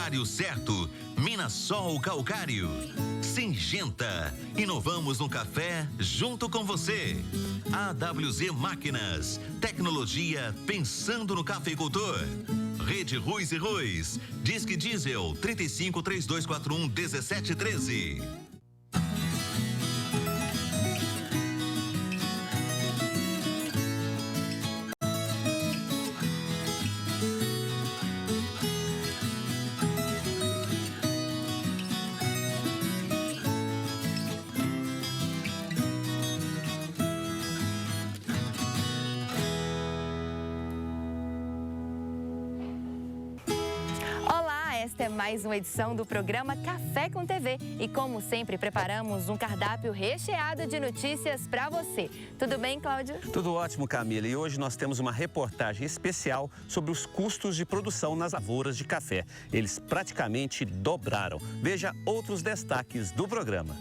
calcário certo. Minasol Calcário. Singenta. Inovamos no café junto com você. AWZ Máquinas. Tecnologia pensando no cafeicultor. Rede Ruiz e Ruiz. Disque Diesel 3532411713. Esta é mais uma edição do programa Café com TV e, como sempre, preparamos um cardápio recheado de notícias para você. Tudo bem, Cláudio? Tudo ótimo, Camila. E hoje nós temos uma reportagem especial sobre os custos de produção nas lavouras de café. Eles praticamente dobraram. Veja outros destaques do programa.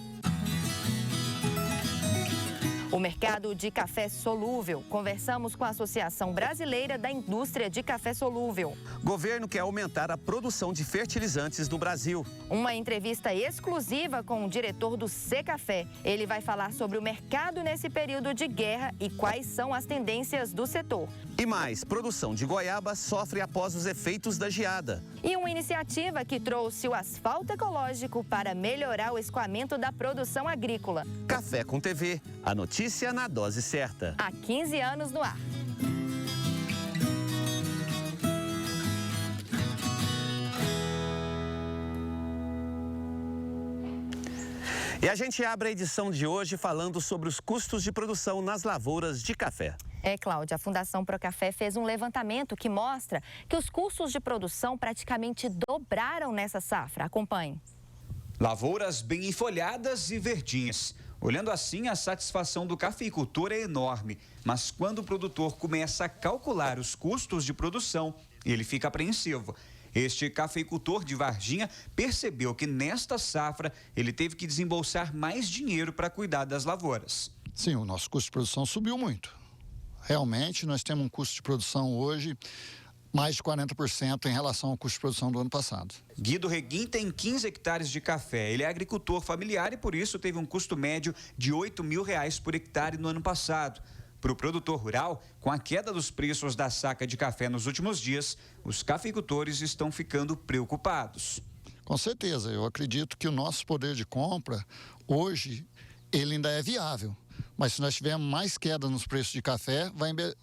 O mercado de café solúvel. Conversamos com a Associação Brasileira da Indústria de Café Solúvel. Governo quer aumentar a produção de fertilizantes no Brasil. Uma entrevista exclusiva com o diretor do Secafé. Ele vai falar sobre o mercado nesse período de guerra e quais são as tendências do setor. E mais, produção de goiaba sofre após os efeitos da geada. E uma iniciativa que trouxe o asfalto ecológico para melhorar o escoamento da produção agrícola. Café com TV, a notícia na dose certa. Há 15 anos no ar. E a gente abre a edição de hoje falando sobre os custos de produção nas lavouras de café. Cláudia, a Fundação Procafé fez um levantamento que mostra que os custos de produção praticamente dobraram nessa safra. Acompanhe. Lavouras bem enfolhadas e verdinhas. Olhando assim, a satisfação do cafeicultor é enorme. Mas quando o produtor começa a calcular os custos de produção, ele fica apreensivo. Este cafeicultor de Varginha percebeu que nesta safra ele teve que desembolsar mais dinheiro para cuidar das lavouras. Sim, o nosso custo de produção subiu muito. Realmente, nós temos um custo de produção hoje mais de 40% em relação ao custo de produção do ano passado. Guido Reguim tem 15 hectares de café. Ele é agricultor familiar e, por isso, teve um custo médio de R$ 8.000 por hectare no ano passado. Para o produtor rural, com a queda dos preços da saca de café nos últimos dias, os cafeicultores estão ficando preocupados. Com certeza, eu acredito que o nosso poder de compra, hoje, ele ainda é viável. Mas se nós tivermos mais queda nos preços de café,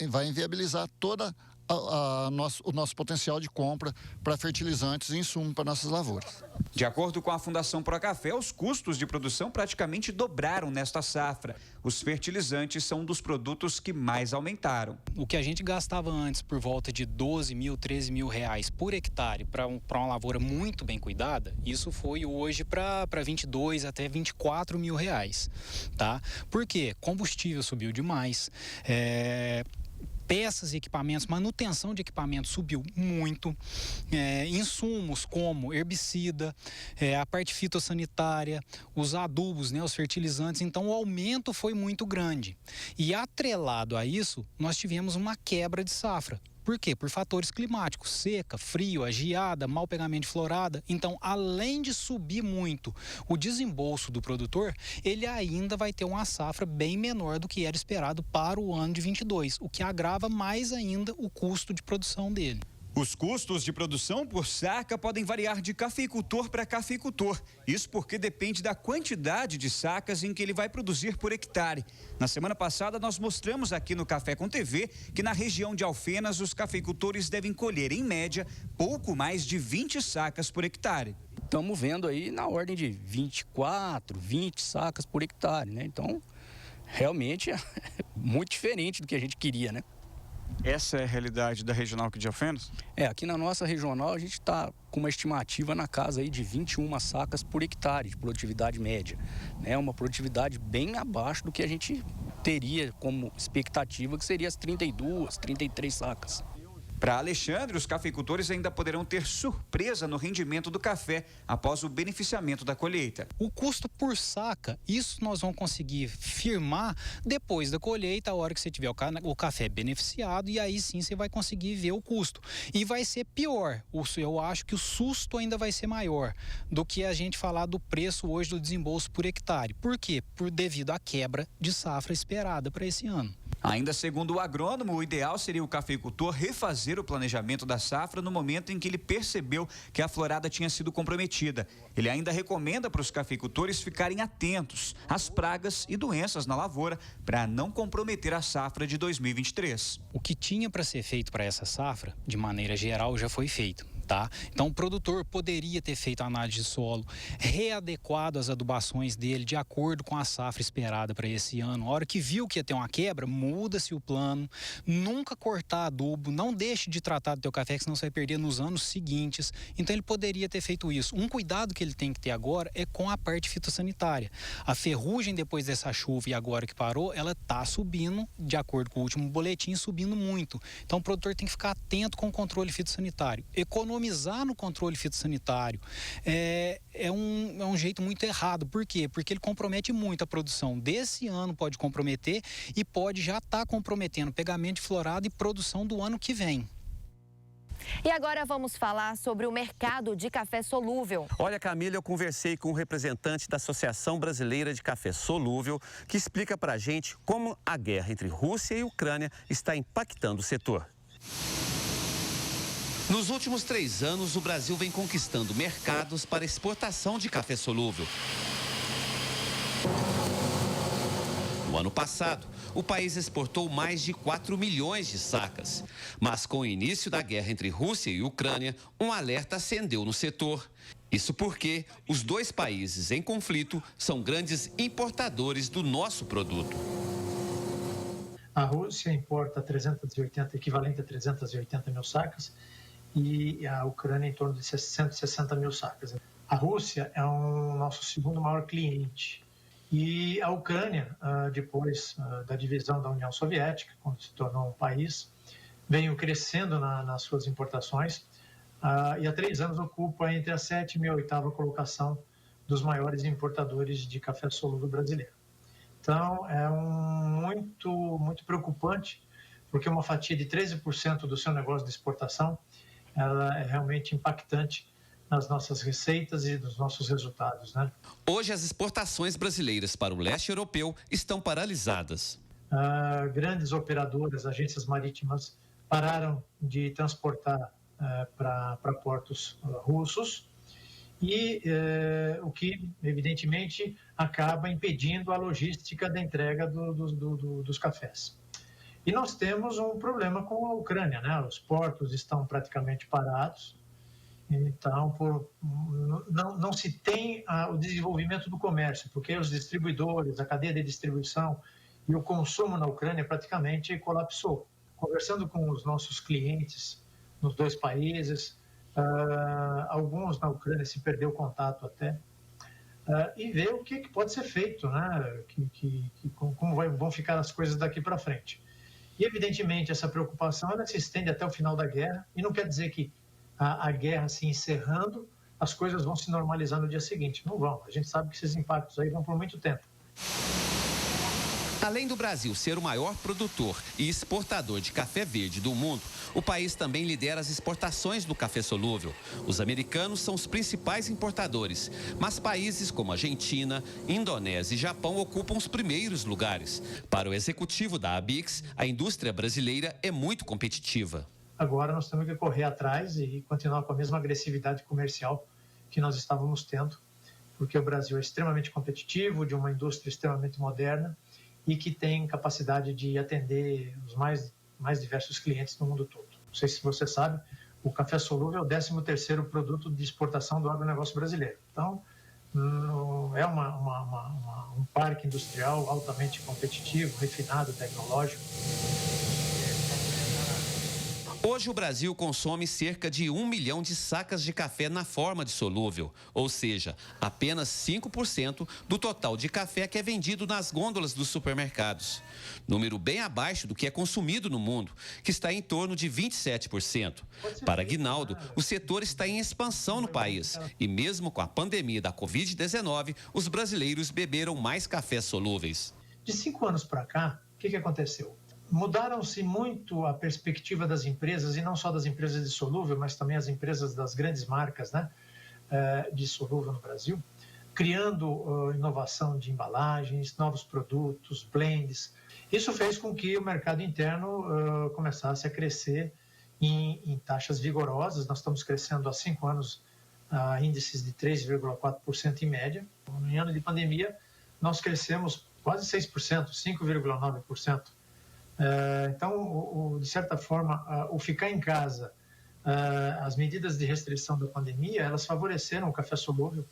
vai inviabilizar toda o nosso potencial de compra para fertilizantes e insumos para nossas lavouras. De acordo com a Fundação Procafé, os custos de produção praticamente dobraram nesta safra. Os fertilizantes são um dos produtos que mais aumentaram. O que a gente gastava antes por volta de 12 mil, 13 mil reais por hectare para uma lavoura muito bem cuidada, isso foi hoje para 22 até 24 mil reais, tá? Por quê? Combustível subiu demais, peças e equipamentos, manutenção de equipamentos subiu muito, insumos como herbicida, a parte fitossanitária, os adubos, os fertilizantes, então o aumento foi muito grande. E atrelado a isso, nós tivemos uma quebra de safra. Por quê? Por fatores climáticos, seca, frio, a geada, mau pegamento de florada. Então, além de subir muito o desembolso do produtor, ele ainda vai ter uma safra bem menor do que era esperado para o ano de 22, o que agrava mais ainda o custo de produção dele. Os custos de produção por saca podem variar de cafeicultor para cafeicultor. Isso porque depende da quantidade de sacas em que ele vai produzir por hectare. Na semana passada, nós mostramos aqui no Café com TV que na região de Alfenas, os cafeicultores devem colher, em média, pouco mais de 20 sacas por hectare. Estamos vendo aí na ordem de 24, 20 sacas por hectare, né? Então, realmente é muito diferente do que a gente queria, né? Essa é a realidade da regional aqui de Alfenas? Aqui na nossa regional a gente está com uma estimativa na casa aí de 21 sacas por hectare de produtividade média. É uma produtividade bem abaixo do que a gente teria como expectativa, que seria as 32, 33 sacas. Para Alexandre, os cafeicultores ainda poderão ter surpresa no rendimento do café após o beneficiamento da colheita. O custo por saca, isso nós vamos conseguir firmar depois da colheita, a hora que você tiver o café beneficiado, e aí sim você vai conseguir ver o custo. E vai ser pior, eu acho que o susto ainda vai ser maior do que a gente falar do preço hoje do desembolso por hectare. Por quê? Devido à quebra de safra esperada para esse ano. Ainda segundo o agrônomo, o ideal seria o cafeicultor refazer o planejamento da safra no momento em que ele percebeu que a florada tinha sido comprometida. Ele ainda recomenda para os cafeicultores ficarem atentos às pragas e doenças na lavoura para não comprometer a safra de 2023. O que tinha para ser feito para essa safra, de maneira geral, já foi feito. Tá? Então o produtor poderia ter feito a análise de solo, readequado as adubações dele de acordo com a safra esperada para esse ano. A hora que viu que ia ter uma quebra, muda-se o plano, nunca cortar adubo, não deixe de tratar do teu café, que senão você vai perder nos anos seguintes. Então ele poderia ter feito isso. Um cuidado que ele tem que ter agora é com a parte fitossanitária. A ferrugem depois dessa chuva e agora que parou, ela está subindo, de acordo com o último boletim, subindo muito. Então o produtor tem que ficar atento com o controle fitossanitário. Economizar no controle fitossanitário é um jeito muito errado. Por quê? Porque ele compromete muito a produção desse ano, pode comprometer e pode já estar comprometendo pegamento de florada e produção do ano que vem. E agora vamos falar sobre o mercado de café solúvel. Olha, Camila, eu conversei com um representante da Associação Brasileira de Café Solúvel, que explica pra gente como a guerra entre Rússia e Ucrânia está impactando o setor. Nos últimos 3 anos, o Brasil vem conquistando mercados para exportação de café solúvel. No ano passado, o país exportou mais de 4 milhões de sacas. Mas com o início da guerra entre Rússia e Ucrânia, um alerta acendeu no setor. Isso porque os dois países em conflito são grandes importadores do nosso produto. A Rússia importa equivalente a 380 mil sacas, e a Ucrânia em torno de 160 mil sacas. A Rússia é o nosso segundo maior cliente. E a Ucrânia, depois da divisão da União Soviética, quando se tornou um país, veio crescendo nas suas importações e há 3 anos ocupa entre a 7ª e a 8ª colocação dos maiores importadores de café solúvel brasileiro. Então, é muito preocupante, porque uma fatia de 13% do seu negócio de exportação ela é realmente impactante nas nossas receitas e nos nossos resultados, né? Hoje, as exportações brasileiras para o leste europeu estão paralisadas. Grandes operadoras, agências marítimas, pararam de transportar para portos russos e o que, evidentemente, acaba impedindo a logística da entrega dos cafés. E nós temos um problema com a Ucrânia, né? Os portos estão praticamente parados, então não se tem o desenvolvimento do comércio, porque os distribuidores, a cadeia de distribuição e o consumo na Ucrânia praticamente colapsou. Conversando com os nossos clientes nos 2 países, alguns na Ucrânia se perdeu o contato até, e ver o que pode ser feito, né? Como vão ficar as coisas daqui para frente. E, evidentemente, essa preocupação ela se estende até o final da guerra, e não quer dizer que a guerra se encerrando, as coisas vão se normalizar no dia seguinte. Não vão. A gente sabe que esses impactos aí vão por muito tempo. Além do Brasil ser o maior produtor e exportador de café verde do mundo, o país também lidera as exportações do café solúvel. Os americanos são os principais importadores, mas países como Argentina, Indonésia e Japão ocupam os primeiros lugares. Para o executivo da ABIX, a indústria brasileira é muito competitiva. Agora nós temos que correr atrás e continuar com a mesma agressividade comercial que nós estávamos tendo, porque o Brasil é extremamente competitivo, de uma indústria extremamente moderna, e que tem capacidade de atender os mais diversos clientes do mundo todo. Não sei se você sabe, o café solúvel é o 13º produto de exportação do agronegócio brasileiro. Então, é um parque industrial altamente competitivo, refinado, tecnológico. Hoje o Brasil consome cerca de 1 milhão de sacas de café na forma de solúvel, ou seja, apenas 5% do total de café que é vendido nas gôndolas dos supermercados. Número bem abaixo do que é consumido no mundo, que está em torno de 27%. Para Guinaldo, o setor está em expansão no país e mesmo com a pandemia da Covid-19, os brasileiros beberam mais cafés solúveis. De 5 anos para cá, o que aconteceu? Mudaram-se muito a perspectiva das empresas, e não só das empresas de solúvel, mas também as empresas das grandes marcas, né, de solúvel no Brasil, criando inovação de embalagens, novos produtos, blends. Isso fez com que o mercado interno começasse a crescer em taxas vigorosas. Nós estamos crescendo há 5 anos a índices de 3,4% em média. Em ano de pandemia, nós crescemos quase 6%, 5,9%. Então, de certa forma, o ficar em casa, as medidas de restrição da pandemia, elas favoreceram o café solúvel.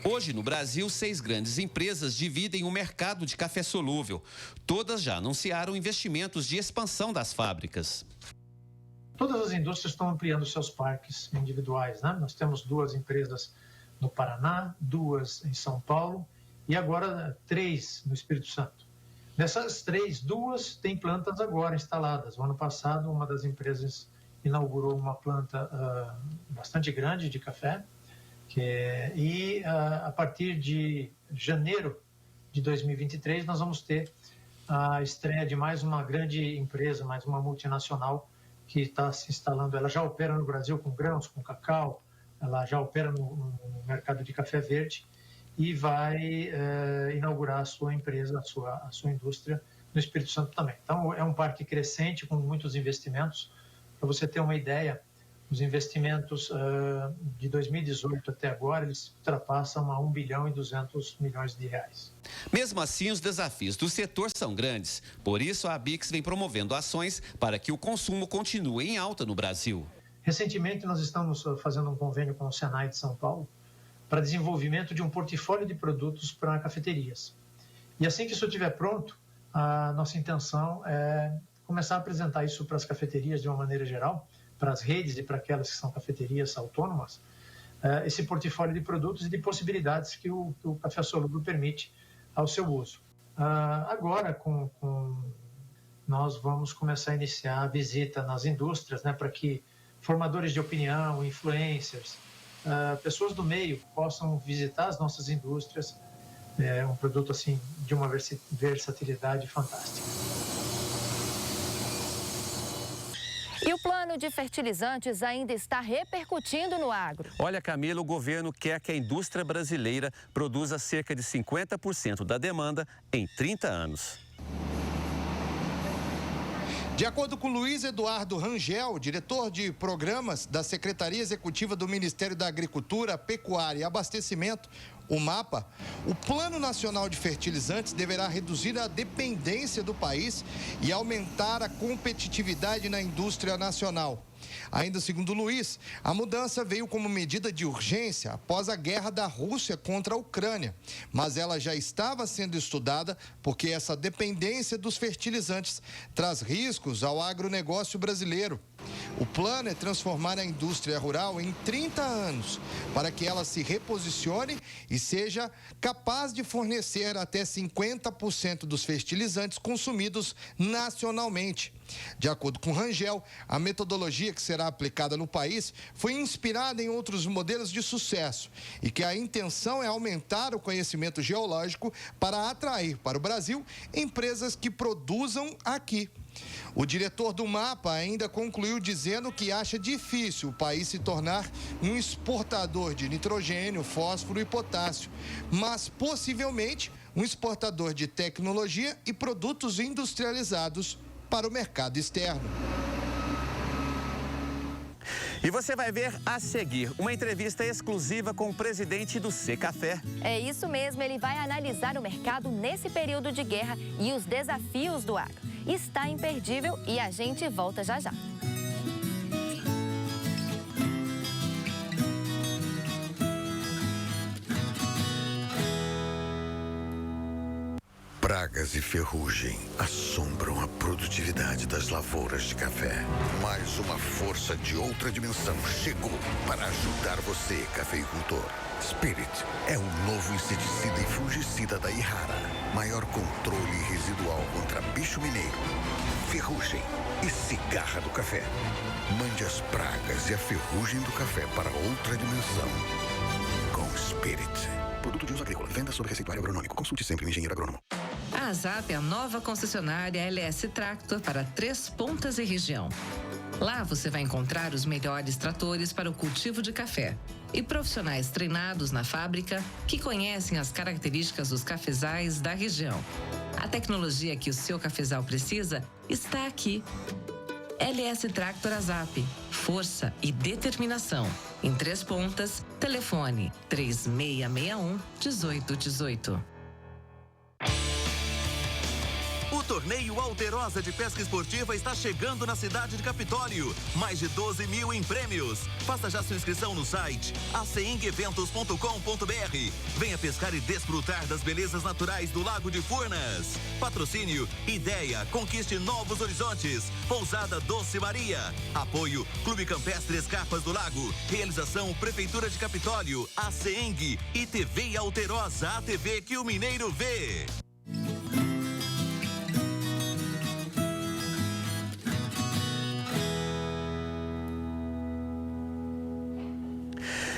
Hoje, no Brasil, 6 grandes empresas dividem o mercado de café solúvel. Todas já anunciaram investimentos de expansão das fábricas. Todas as indústrias estão ampliando seus parques individuais, né? Nós temos 2 empresas no Paraná, 2 em São Paulo e agora 3 no Espírito Santo. Dessas 3, 2 têm plantas agora instaladas. O ano passado, uma das empresas inaugurou uma planta bastante grande de café. E a partir de janeiro de 2023, nós vamos ter a estreia de mais uma grande empresa, mais uma multinacional que está se instalando. Ela já opera no Brasil com grãos, com cacau, ela já opera no mercado de café verde e vai inaugurar a sua empresa, a sua indústria no Espírito Santo também. Então, é um parque crescente com muitos investimentos. Para você ter uma ideia, os investimentos de 2018 até agora, eles ultrapassam a 1 bilhão e 200 milhões de reais. Mesmo assim, os desafios do setor são grandes. Por isso, a Bix vem promovendo ações para que o consumo continue em alta no Brasil. Recentemente, nós estamos fazendo um convênio com o Senai de São Paulo para desenvolvimento de um portfólio de produtos para cafeterias. E assim que isso estiver pronto, a nossa intenção é começar a apresentar isso para as cafeterias de uma maneira geral, para as redes e para aquelas que são cafeterias autônomas, esse portfólio de produtos e de possibilidades que o café solúvel permite ao seu uso. Agora, nós vamos começar a iniciar a visita nas indústrias, né, para que formadores de opinião, influencers, pessoas do meio possam visitar as nossas indústrias. É um produto assim de uma versatilidade fantástica. E o plano de fertilizantes ainda está repercutindo no agro. Olha, Camila, o governo quer que a indústria brasileira produza cerca de 50% da demanda em 30 anos. De acordo com Luiz Eduardo Rangel, diretor de programas da Secretaria Executiva do Ministério da Agricultura, Pecuária e Abastecimento, o MAPA, o Plano Nacional de Fertilizantes deverá reduzir a dependência do país e aumentar a competitividade na indústria nacional. Ainda segundo Luiz, a mudança veio como medida de urgência após a guerra da Rússia contra a Ucrânia, mas ela já estava sendo estudada porque essa dependência dos fertilizantes traz riscos ao agronegócio brasileiro. O plano é transformar a indústria rural em 30 anos, para que ela se reposicione e seja capaz de fornecer até 50% dos fertilizantes consumidos nacionalmente. De acordo com Rangel, a metodologia que será aplicada no país foi inspirada em outros modelos de sucesso e que a intenção é aumentar o conhecimento geológico para atrair para o Brasil empresas que produzam aqui. O diretor do MAPA ainda concluiu dizendo que acha difícil o país se tornar um exportador de nitrogênio, fósforo e potássio, mas possivelmente um exportador de tecnologia e produtos industrializados para o mercado externo. E você vai ver a seguir uma entrevista exclusiva com o presidente do Secafé. É isso mesmo, ele vai analisar o mercado nesse período de guerra e os desafios do agro. Está imperdível e a gente volta já já. Pragas e ferrugem assombram a produtividade das lavouras de café. Mais uma força de outra dimensão chegou para ajudar você, cafeicultor. Spirit é o novo inseticida e fungicida da Ihara. Maior controle residual contra bicho mineiro, ferrugem e cigarra do café. Mande as pragas e a ferrugem do café para outra dimensão com Spirit. Produto de uso agrícola. Venda sob receituário agronômico. Consulte sempre o engenheiro agrônomo. A ASAP é a nova concessionária LS Tractor para Três Pontas e região. Lá você vai encontrar os melhores tratores para o cultivo de café e profissionais treinados na fábrica que conhecem as características dos cafezais da região. A tecnologia que o seu cafezal precisa está aqui. LS Tractor ASAP. Força e determinação. Em Três Pontas, telefone 3661-1818. O torneio Alterosa de Pesca Esportiva está chegando na cidade de Capitólio. Mais de 12 mil em prêmios. Faça já sua inscrição no site aceingeventos.com.br. Venha pescar e desfrutar das belezas naturais do Lago de Furnas. Patrocínio Ideia, conquiste novos horizontes. Pousada Doce Maria. Apoio Clube Campestre Escarpas do Lago. Realização Prefeitura de Capitólio, ACENG e TV Alterosa, a TV que o mineiro vê.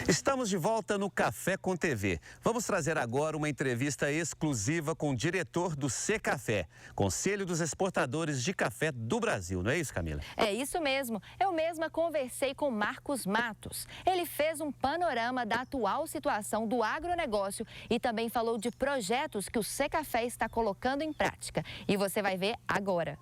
Estamos de volta no Café com TV. Vamos trazer agora uma entrevista exclusiva com o diretor do Secafé, Conselho dos Exportadores de Café do Brasil. Não é isso, Camila? É isso mesmo. Eu mesma conversei com Marcos Matos. Ele fez um panorama da atual situação do agronegócio e também falou de projetos que o Secafé está colocando em prática. E você vai ver agora.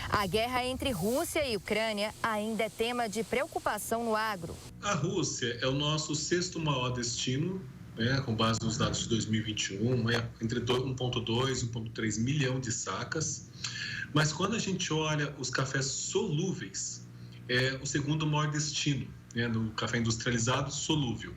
A guerra entre Rússia e Ucrânia ainda é tema de preocupação no agro. A Rússia é o nosso sexto maior destino, né, com base nos dados de 2021, entre 1,2 e 1,3 milhão de sacas. Mas quando a gente olha os cafés solúveis, é o segundo maior destino, né, do café industrializado solúvel.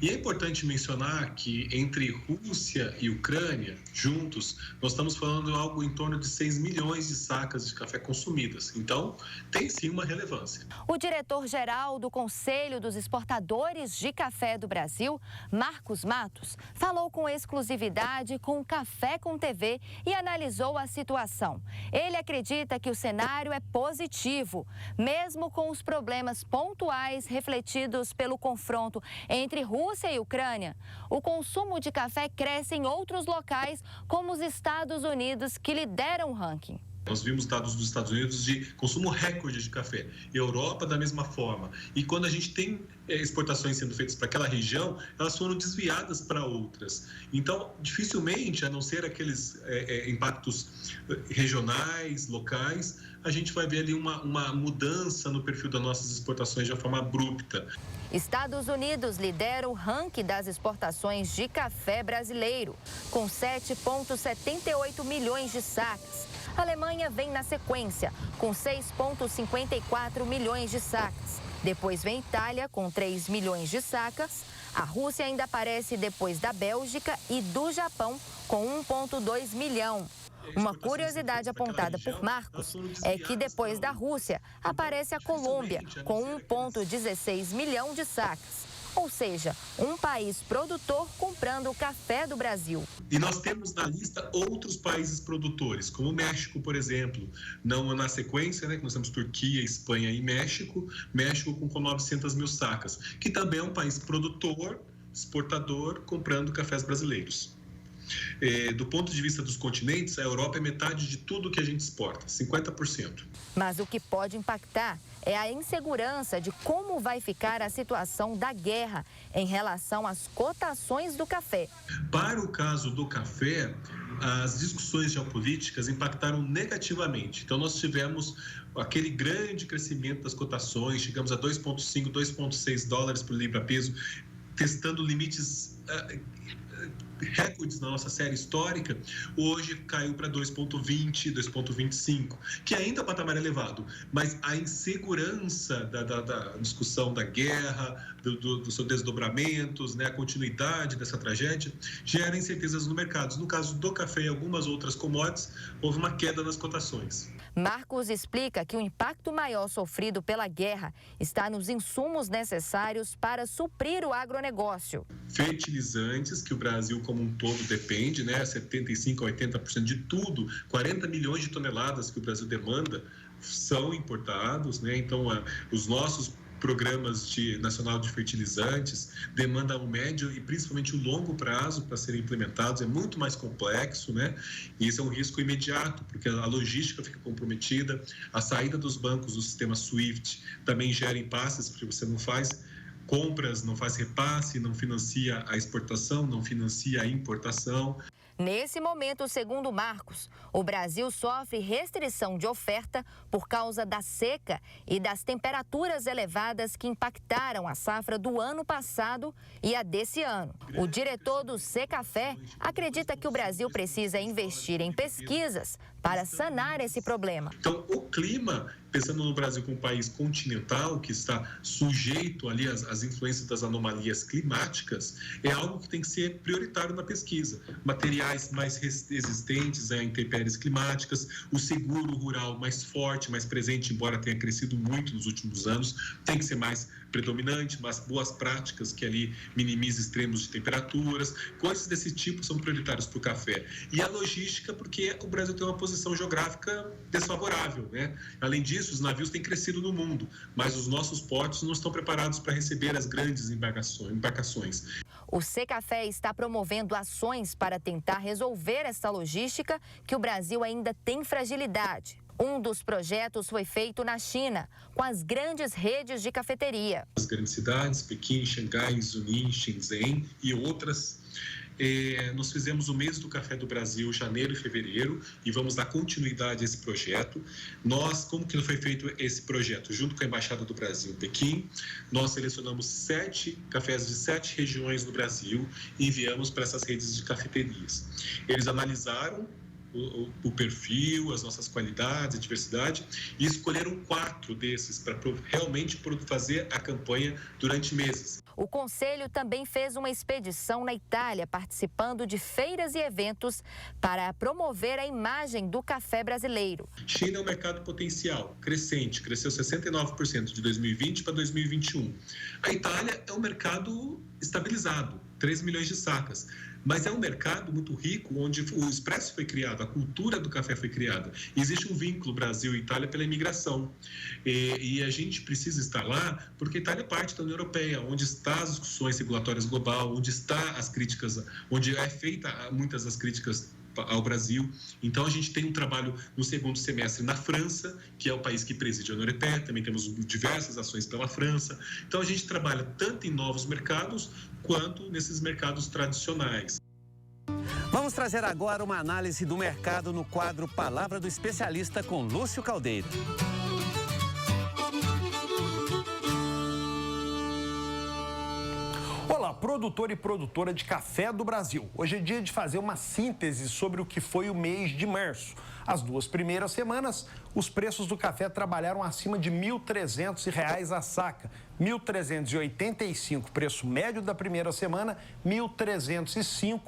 E é importante mencionar que entre Rússia e Ucrânia, juntos, nós estamos falando algo em torno de 6 milhões de sacas de café consumidas. Então, tem sim uma relevância. O diretor-geral do Conselho dos Exportadores de Café do Brasil, Marcos Matos, falou com exclusividade com o Café com TV e analisou a situação. Ele acredita que o cenário é positivo, mesmo com os problemas pontuais refletidos pelo confronto entre Rússia e Ucrânia. O consumo de café cresce em outros locais, como os Estados Unidos, que lideram o ranking. Nós vimos dados dos Estados Unidos de consumo recorde de café, Europa da mesma forma. E quando a gente tem exportações sendo feitas para aquela região, elas foram desviadas para outras. Então, dificilmente, a não ser aqueles impactos regionais, locais, a gente vai ver ali uma mudança no perfil das nossas exportações de uma forma abrupta. Estados Unidos lidera o ranking das exportações de café brasileiro, com 7,78 milhões de sacas. A Alemanha vem na sequência, com 6,54 milhões de sacas. Depois vem Itália, com 3 milhões de sacas. A Rússia ainda aparece depois da Bélgica e do Japão, com 1,2 milhão. Uma curiosidade apontada por Marcos é que depois da Rússia aparece a Colômbia, com 1,16 milhão de sacas. Ou seja, um país produtor comprando o café do Brasil. E nós temos na lista outros países produtores, como o México, por exemplo. Não na sequência, né, que nós temos Turquia, Espanha e México. México com 900 mil sacas, que também é um país produtor, exportador, comprando cafés brasileiros. Do ponto de vista dos continentes, a Europa é metade de tudo que a gente exporta, 50%. Mas o que pode impactar é a insegurança de como vai ficar a situação da guerra em relação às cotações do café. Para o caso do café, as discussões geopolíticas impactaram negativamente. Então, nós tivemos aquele grande crescimento das cotações, chegamos a 2,5, 2,6 dólares por libra-peso, testando limites recordes na nossa série histórica, hoje caiu para 2,20, 2,25, que ainda é um patamar elevado, mas a insegurança da discussão da guerra, dos seus desdobramentos, né, a continuidade dessa tragédia, gera incertezas no mercado. No caso do café e algumas outras commodities, houve uma queda nas cotações. Marcos explica que o impacto maior sofrido pela guerra está nos insumos necessários para suprir o agronegócio. Fertilizantes, que o Brasil como um todo depende, né, 75% a 80% de tudo, 40 milhões de toneladas que o Brasil demanda são importados, né? Então, os nossos programas nacional de fertilizantes demandam o médio e principalmente o longo prazo para serem implementados, é muito mais complexo, né? E isso é um risco imediato, porque a logística fica comprometida, a saída dos bancos do sistema SWIFT também gera impasses, porque você não faz compras, não faz repasse, não financia a exportação, não financia a importação. Nesse momento, segundo Marcos, o Brasil sofre restrição de oferta por causa da seca e das temperaturas elevadas que impactaram a safra do ano passado e a desse ano. O diretor do Secafé acredita que o Brasil precisa investir em pesquisas para sanar esse problema. Então, o clima, pensando no Brasil como um país continental, que está sujeito ali às influências das anomalias climáticas, é algo que tem que ser prioritário na pesquisa. Materiais mais resistentes a intempéries climáticas, o seguro rural mais forte, mais presente, embora tenha crescido muito nos últimos anos, tem que ser mais predominante, mas boas práticas que ali minimizem extremos de temperaturas, coisas desse tipo são prioritárias para o café. E a logística, porque o Brasil tem uma posição geográfica desfavorável, né? Além disso, os navios têm crescido no mundo, mas os nossos portos não estão preparados para receber as grandes embarcações. O Secafé está promovendo ações para tentar resolver esta logística que o Brasil ainda tem fragilidade. Um dos projetos foi feito na China, com as grandes redes de cafeteria. As grandes cidades, Pequim, Xangai, Zunin, Shenzhen e outras. Nós fizemos o mês do café do Brasil, janeiro e fevereiro, e vamos dar continuidade a esse projeto. Como que foi feito esse projeto? Junto com a Embaixada do Brasil em Pequim, nós selecionamos 7 cafés de 7 regiões do Brasil e enviamos para essas redes de cafeterias. Eles analisaram o perfil, as nossas qualidades, a diversidade, e escolheram 4 desses para realmente fazer a campanha durante meses. O Conselho também fez uma expedição na Itália, participando de feiras e eventos para promover a imagem do café brasileiro. China é um mercado potencial, crescente, cresceu 69% de 2020 para 2021. A Itália é um mercado estabilizado, 3 milhões de sacas. Mas é um mercado muito rico, onde o expresso foi criado, a cultura do café foi criada. Existe um vínculo Brasil e Itália pela imigração. E a gente precisa estar lá, porque a Itália é parte da União Europeia, onde estão as discussões regulatórias global, onde estão as críticas, onde é feita muitas das críticas ao Brasil. Então, a gente tem um trabalho no segundo semestre na França, que é o país que preside a União Europeia, também temos diversas ações pela França. Então, a gente trabalha tanto em novos mercados, quanto nesses mercados tradicionais. Vamos trazer agora uma análise do mercado no quadro Palavra do Especialista com Lúcio Caldeira. Olá, produtor e produtora de café do Brasil. Hoje é dia de fazer uma síntese sobre o que foi o mês de março. As 2 primeiras semanas, os preços do café trabalharam acima de R$ 1.300 a saca. R$ 1.385, preço médio da primeira semana, R$ 1.305,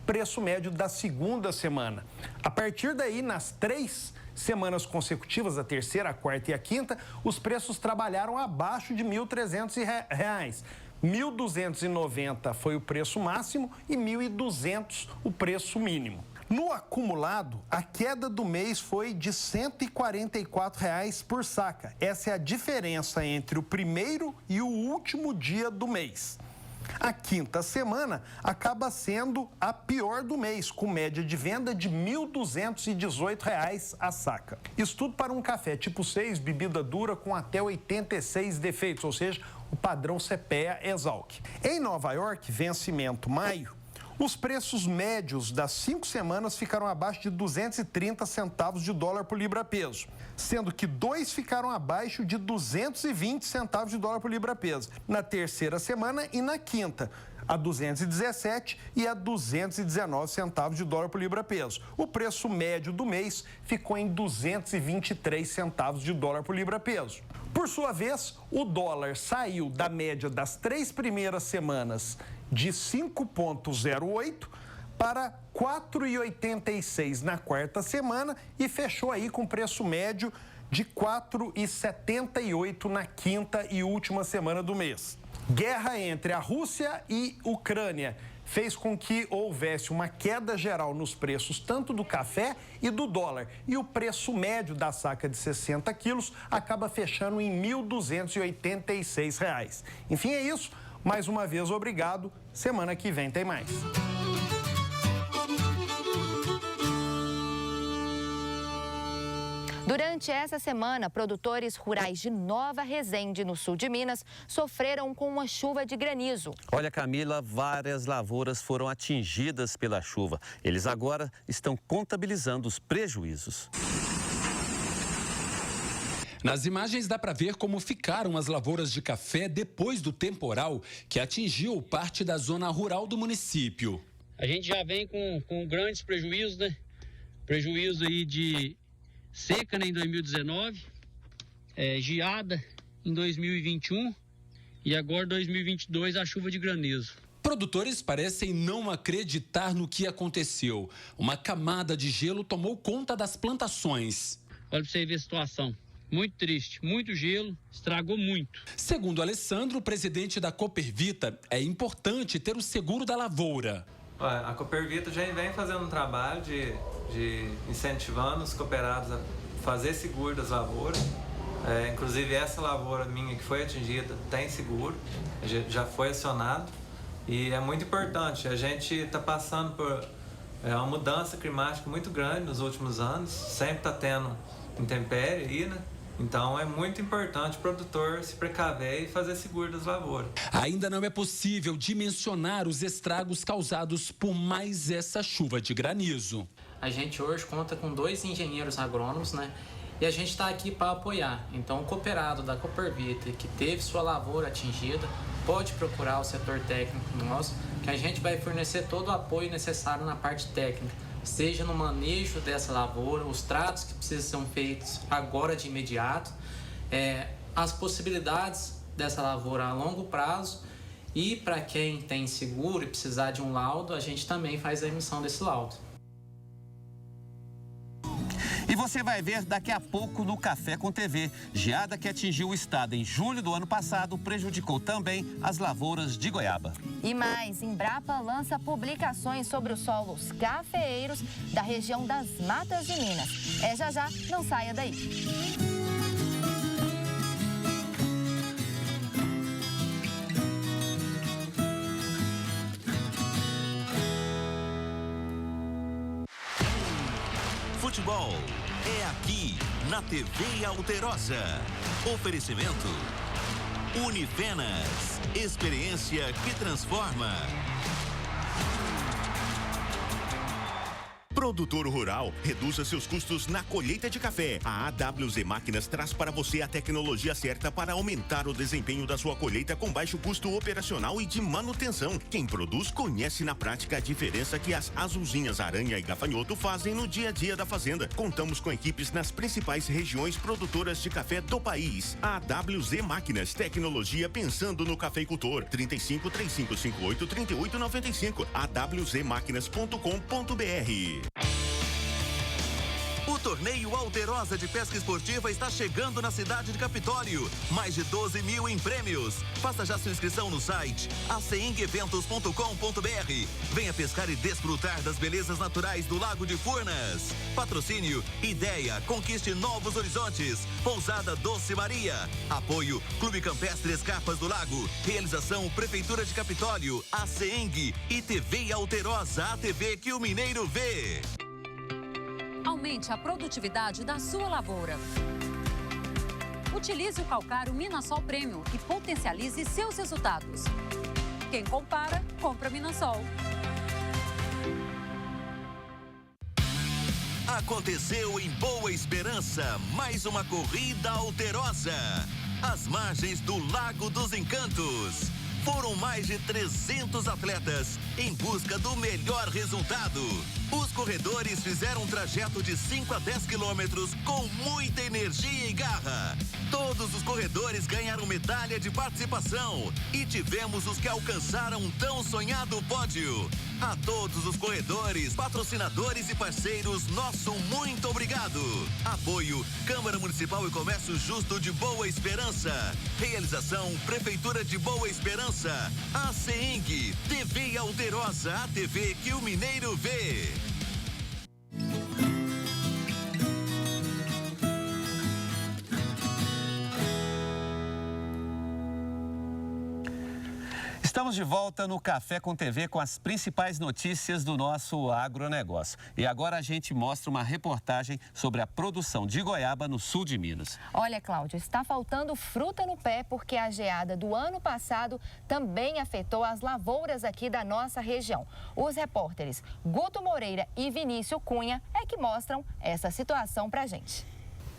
preço médio da segunda semana. A partir daí, nas 3 semanas consecutivas, a terceira, a quarta e a quinta, os preços trabalharam abaixo de R$ 1.300. R$ 1.290 foi o preço máximo e R$ 1.200 o preço mínimo. No acumulado, a queda do mês foi de R$ 144 por saca. Essa é a diferença entre o primeiro e o último dia do mês. A quinta semana acaba sendo a pior do mês, com média de venda de R$ 1.218 a saca. Isso tudo para um café tipo 6, bebida dura com até 86 defeitos, ou seja, o padrão CPEA Exalc. Em Nova York, vencimento maio, Os preços médios das 5 semanas ficaram abaixo de 230 centavos de dólar por libra-peso, sendo que 2 ficaram abaixo de 220 centavos de dólar por libra-peso na terceira semana e na quinta, a 217 e a 219 centavos de dólar por libra-peso. O preço médio do mês ficou em 223 centavos de dólar por libra-peso. Por sua vez, o dólar saiu da média das 3 primeiras semanas de 5,08 para 4,86 na quarta semana e fechou aí com preço médio de 4,78 na quinta e última semana do mês. Guerra entre a Rússia e Ucrânia fez com que houvesse uma queda geral nos preços tanto do café e do dólar. E o preço médio da saca de 60 quilos acaba fechando em R$ 1.286. Enfim, é isso. Mais uma vez, obrigado. Semana que vem tem mais. Durante essa semana, produtores rurais de Nova Resende, no sul de Minas, sofreram com uma chuva de granizo. Olha, Camila, várias lavouras foram atingidas pela chuva. Eles agora estão contabilizando os prejuízos. Nas imagens dá para ver como ficaram as lavouras de café depois do temporal que atingiu parte da zona rural do município. A gente já vem com grandes prejuízos, né? Prejuízo aí de seca, né, em 2019, geada em 2021 e agora 2022 a chuva de granizo. Produtores parecem não acreditar no que aconteceu. Uma camada de gelo tomou conta das plantações. Olha para você ver a situação. Muito triste, muito gelo, estragou muito. Segundo Alessandro, presidente da Copervita, é importante ter o seguro da lavoura. A Copervita já vem fazendo um trabalho de incentivando os cooperados a fazer seguro das lavouras. Inclusive essa lavoura minha que foi atingida tem seguro, já foi acionado. E é muito importante, a gente está passando por uma mudança climática muito grande nos últimos anos, sempre está tendo intempérie aí, né? Então é muito importante o produtor se precaver e fazer seguro das lavouras. Ainda não é possível dimensionar os estragos causados por mais essa chuva de granizo. A gente hoje conta com 2 engenheiros agrônomos, né? E a gente está aqui para apoiar. Então o cooperado da Copervita que teve sua lavoura atingida pode procurar o setor técnico nosso, que a gente vai fornecer todo o apoio necessário na parte técnica, seja no manejo dessa lavoura, os tratos que precisam ser feitos agora de imediato, as possibilidades dessa lavoura a longo prazo e para quem tem seguro e precisar de um laudo, a gente também faz a emissão desse laudo. E você vai ver daqui a pouco no Café com TV. Geada que atingiu o estado em julho do ano passado prejudicou também as lavouras de goiaba. E mais, Embrapa lança publicações sobre os solos cafeeiros da região das Matas de Minas. Já, não saia daí. Futebol é aqui na TV Alterosa. Oferecimento Unifenas, experiência que transforma. Produtor rural, reduza seus custos na colheita de café. A AWZ Máquinas traz para você a tecnologia certa para aumentar o desempenho da sua colheita com baixo custo operacional e de manutenção. Quem produz conhece na prática a diferença que as azulzinhas aranha e gafanhoto fazem no dia a dia da fazenda. Contamos com equipes nas principais regiões produtoras de café do país. A AWZ Máquinas, tecnologia pensando no cafeicultor. 35 3558 3895 awzmáquinas.com.br. O torneio Alterosa de Pesca Esportiva está chegando na cidade de Capitólio. Mais de 12 mil em prêmios. Faça já sua inscrição no site acengeventos.com.br. Venha pescar e desfrutar das belezas naturais do Lago de Furnas. Patrocínio, ideia, conquiste novos horizontes. Pousada Doce Maria. Apoio, Clube Campestre Escarpas do Lago. Realização, Prefeitura de Capitólio, ACENG e TV Alterosa, a TV que o mineiro vê. Aumente a produtividade da sua lavoura. Utilize o calcário Minasol Premium e potencialize seus resultados. Quem compara, compra Minasol. Aconteceu em Boa Esperança mais uma corrida alterosa. Às margens do Lago dos Encantos. Foram mais de 300 atletas em busca do melhor resultado. Os corredores fizeram um trajeto de 5 a 10 quilômetros com muita energia e garra. Todos os corredores ganharam medalha de participação e tivemos os que alcançaram um tão sonhado pódio. A todos os corredores, patrocinadores e parceiros, nosso muito obrigado. Apoio Câmara Municipal e Comércio Justo de Boa Esperança. Realização Prefeitura de Boa Esperança. A CENG, TV Alterosa, a TV que o mineiro vê. Estamos de volta no Café com TV com as principais notícias do nosso agronegócio. E agora a gente mostra uma reportagem sobre a produção de goiaba no sul de Minas. Olha, Cláudia, está faltando fruta no pé porque a geada do ano passado também afetou as lavouras aqui da nossa região. Os repórteres Guto Moreira e Vinícius Cunha é que mostram essa situação pra gente.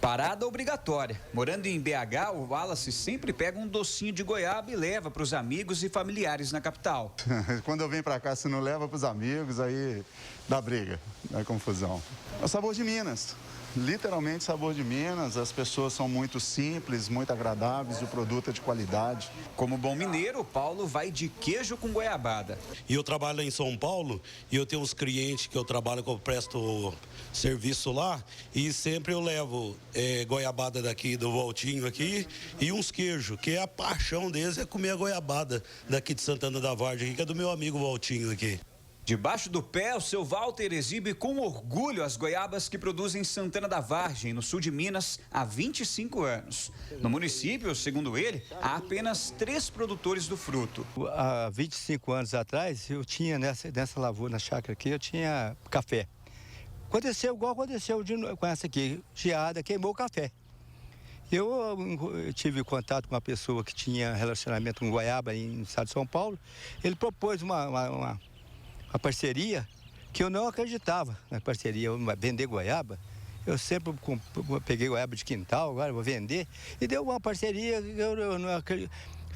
Parada obrigatória. Morando em BH, o Wallace sempre pega um docinho de goiaba e leva para os amigos e familiares na capital. Quando eu venho para cá, se não leva para os amigos, aí dá briga, dá confusão. É o sabor de Minas. Literalmente sabor de Minas, as pessoas são muito simples, muito agradáveis, o produto é de qualidade. Como bom mineiro, o Paulo vai de queijo com goiabada. E eu trabalho em São Paulo e eu tenho uns clientes que eu trabalho, que eu presto serviço lá e sempre eu levo goiabada daqui do Valtinho aqui e uns queijos, que é a paixão deles é comer a goiabada daqui de Santana da Vargem, que é do meu amigo Valtinho aqui. Debaixo do pé, o seu Walter exibe com orgulho as goiabas que produzem em Santana da Vargem, no sul de Minas, há 25 anos. No município, segundo ele, há apenas 3 produtores do fruto. Há 25 anos atrás, eu tinha nessa lavoura, na chácara aqui, eu tinha café. Aconteceu igual aconteceu com essa aqui, geada, queimou o café. Eu tive contato com uma pessoa que tinha relacionamento com goiaba no estado de São Paulo. Ele propôs uma parceria que eu não acreditava na parceria, vender goiaba. Eu sempre peguei goiaba de quintal, agora vou vender. E deu uma parceria, eu não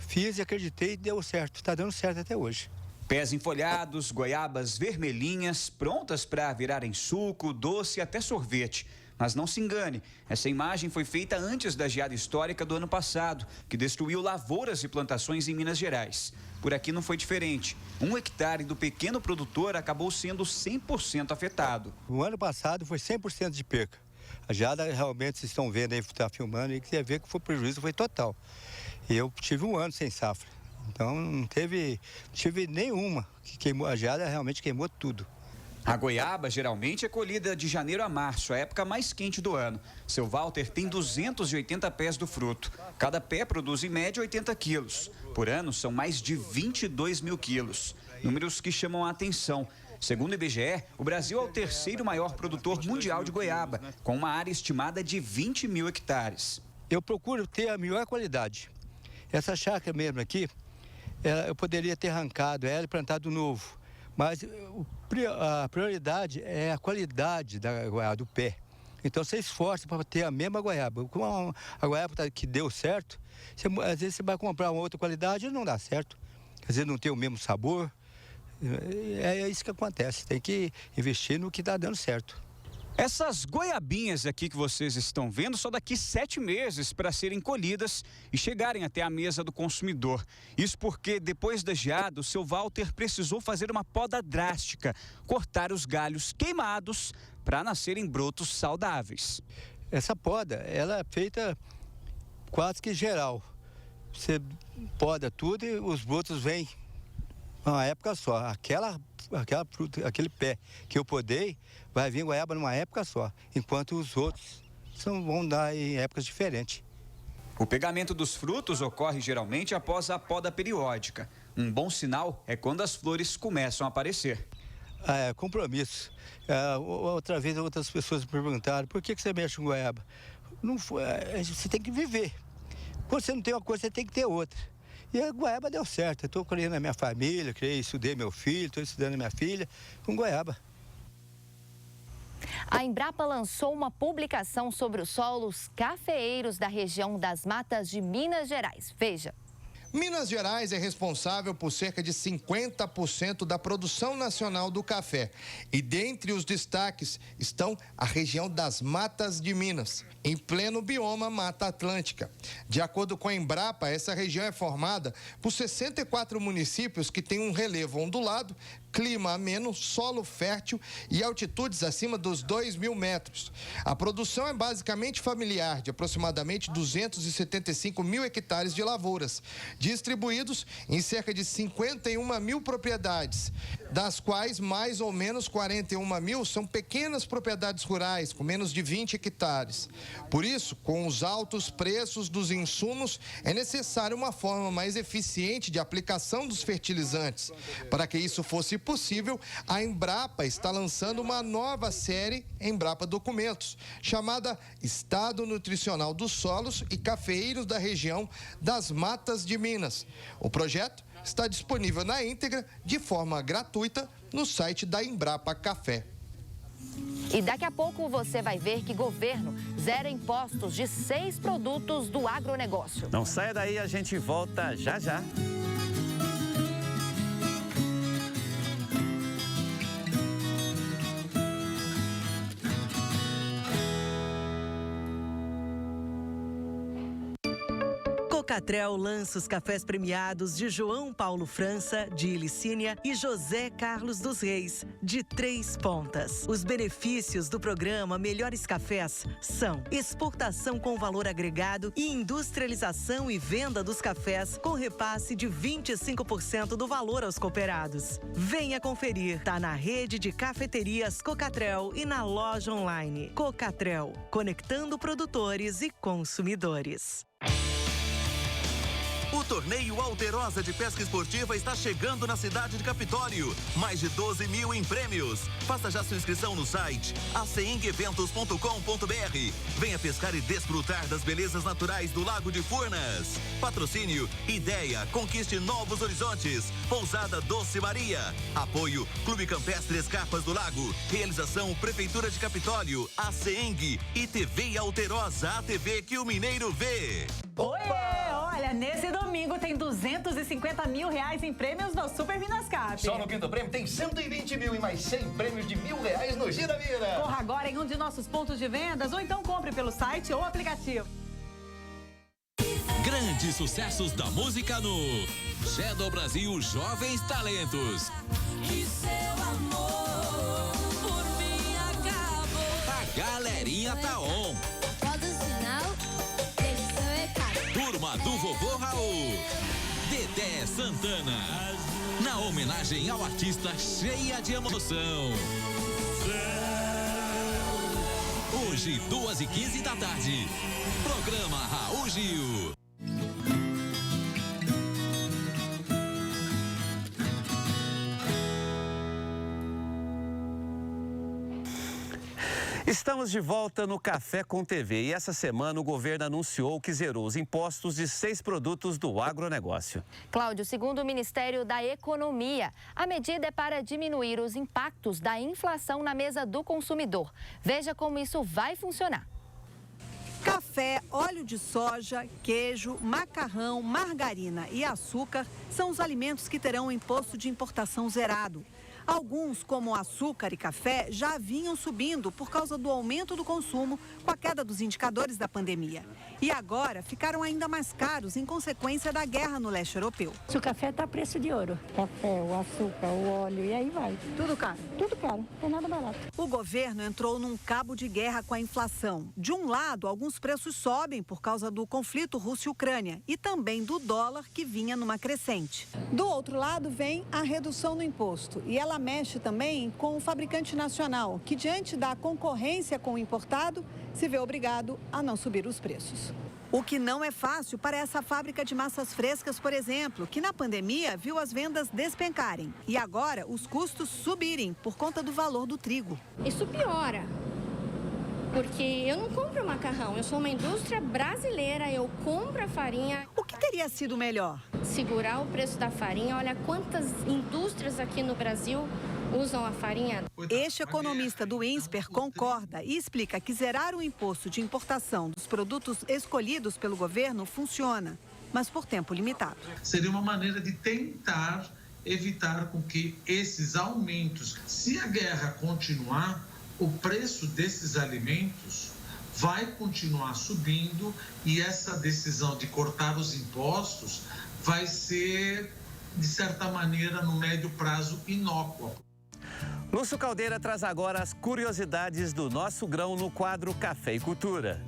fiz e acreditei e deu certo. Está dando certo até hoje. Pés enfolhados, goiabas vermelhinhas, prontas para virarem suco, doce até sorvete. Mas não se engane, essa imagem foi feita antes da geada histórica do ano passado, que destruiu lavouras e plantações em Minas Gerais. Por aqui não foi diferente. 1 hectare do pequeno produtor acabou sendo 100% afetado. O ano passado foi 100% de perca. A geada realmente, vocês estão vendo aí, está filmando, e quer ver que o prejuízo foi total. E eu tive 1 ano sem safra. Então não tive nenhuma que queimou. A geada realmente queimou tudo. A goiaba geralmente é colhida de janeiro a março, a época mais quente do ano. Seu Walter tem 280 pés do fruto. Cada pé produz em média 80 quilos. Por ano são mais de 22 mil quilos. Números que chamam a atenção. Segundo o IBGE, o Brasil é o 3º maior produtor mundial de goiaba, com uma área estimada de 20 mil hectares. Eu procuro ter a melhor qualidade. Essa chácara mesmo aqui, eu poderia ter arrancado ela e plantado novo. Mas a prioridade é a qualidade da goiaba, do pé. Então você esforça para ter a mesma goiaba. Como a goiaba que deu certo, às vezes você vai comprar uma outra qualidade e não dá certo. Às vezes não tem o mesmo sabor. É isso que acontece. Tem que investir no que está dando certo. Essas goiabinhas aqui que vocês estão vendo só daqui 7 meses para serem colhidas e chegarem até a mesa do consumidor. Isso porque depois da geada, o seu Walter precisou fazer uma poda drástica, cortar os galhos queimados para nascerem brotos saudáveis. Essa poda, ela é feita quase que geral. Você poda tudo e os brotos vêm numa época só. Aquela fruta, aquele pé que eu podei, vai vir goiaba numa época só, enquanto os outros vão dar em épocas diferentes. O pegamento dos frutos ocorre geralmente após a poda periódica. Um bom sinal é quando as flores começam a aparecer. Compromisso. Outra vez outras pessoas me perguntaram, por que você mexe com goiaba? Não foi, você tem que viver. Quando você não tem uma coisa, você tem que ter outra. E a goiaba deu certo. Eu estou criando a minha família, estudei meu filho, estou estudando a minha filha com goiaba. A Embrapa lançou uma publicação sobre os solos cafeeiros da região das Matas de Minas Gerais. Veja. Minas Gerais é responsável por cerca de 50% da produção nacional do café. E dentre os destaques estão a região das Matas de Minas, em pleno bioma Mata Atlântica. De acordo com a Embrapa, essa região é formada por 64 municípios que têm um relevo ondulado, clima ameno, solo fértil e altitudes acima dos 2.000 metros. A produção é basicamente familiar, de aproximadamente 275 mil hectares de lavouras, distribuídos em cerca de 51 mil propriedades, das quais mais ou menos 41 mil são pequenas propriedades rurais, com menos de 20 hectares. Por isso, com os altos preços dos insumos, é necessária uma forma mais eficiente de aplicação dos fertilizantes. Para que isso fosse possível, a Embrapa está lançando uma nova série Embrapa Documentos, chamada Estado Nutricional dos Solos e Cafeeiros da Região das Matas de Minas. O projeto está disponível na íntegra, de forma gratuita, no site da Embrapa Café. E daqui a pouco você vai ver que governo zera impostos de 6 produtos do agronegócio. Não saia daí, a gente volta já já. Cocatrel lança os cafés premiados de João Paulo França, de Ilicínia e José Carlos dos Reis, de Três Pontas. Os benefícios do programa Melhores Cafés são exportação com valor agregado e industrialização e venda dos cafés com repasse de 25% do valor aos cooperados. Venha conferir, tá na rede de cafeterias Cocatrel e na loja online. Cocatrel, conectando produtores e consumidores. O torneio Alterosa de Pesca Esportiva está chegando na cidade de Capitólio. Mais de 12 mil em prêmios. Faça já sua inscrição no site acengeventos.com.br. Venha pescar e desfrutar das belezas naturais do Lago de Furnas. Patrocínio, ideia, conquiste novos horizontes. Pousada Doce Maria. Apoio, Clube Campestre Escarpas do Lago. Realização, Prefeitura de Capitólio, ACENG e TV Alterosa, a TV que o mineiro vê. Oiê! Olha, nesse domingo tem 250 mil reais em prêmios no Super Minascap. Só no quinto prêmio tem 120 mil e mais 100 prêmios de R$1.000 no Gira Mira. Corra agora em um de nossos pontos de vendas ou então compre pelo site ou aplicativo. Grandes sucessos da música no Shadow Brasil Jovens Talentos. E seu amor por mim acabou. A galerinha tá on. Após o sinal, deixe seu recado. Turma do Vovô Raul. Dedé Santana. Na homenagem ao artista cheia de emoção. Hoje, 2h15 da tarde. Programa Raul Gil. Estamos de volta no Café com TV e essa semana o governo anunciou que zerou os impostos de 6 produtos do agronegócio. Cláudio, segundo o Ministério da Economia, a medida é para diminuir os impactos da inflação na mesa do consumidor. Veja como isso vai funcionar. Café, óleo de soja, queijo, macarrão, margarina e açúcar são os alimentos que terão o imposto de importação zerado. Alguns, como açúcar e café, já vinham subindo por causa do aumento do consumo com a queda dos indicadores da pandemia. E agora ficaram ainda mais caros em consequência da guerra no leste europeu. O café está a preço de ouro. Café, o açúcar, o óleo e aí vai. Tudo caro? Tudo caro, não tem nada barato. O governo entrou num cabo de guerra com a inflação. De um lado, alguns preços sobem por causa do conflito Rússia-Ucrânia e também do dólar que vinha numa crescente. Do outro lado vem a redução no imposto e ela mexe também com o fabricante nacional, que diante da concorrência com o importado, se vê obrigado a não subir os preços. O que não é fácil para essa fábrica de massas frescas, por exemplo, que na pandemia viu as vendas despencarem e agora os custos subirem por conta do valor do trigo. Isso piora, porque eu não compro macarrão, eu sou uma indústria brasileira, eu compro a farinha. O que teria sido melhor? Segurar o preço da farinha, olha quantas indústrias aqui no Brasil usam a farinha. Este economista do INSPER concorda e explica que zerar o imposto de importação dos produtos escolhidos pelo governo funciona, mas por tempo limitado. Seria uma maneira de tentar evitar com que esses aumentos, se a guerra continuar, o preço desses alimentos vai continuar subindo e essa decisão de cortar os impostos vai ser, de certa maneira, no médio prazo, inócua. Lúcio Caldeira traz agora as curiosidades do nosso grão no quadro Café e Cultura.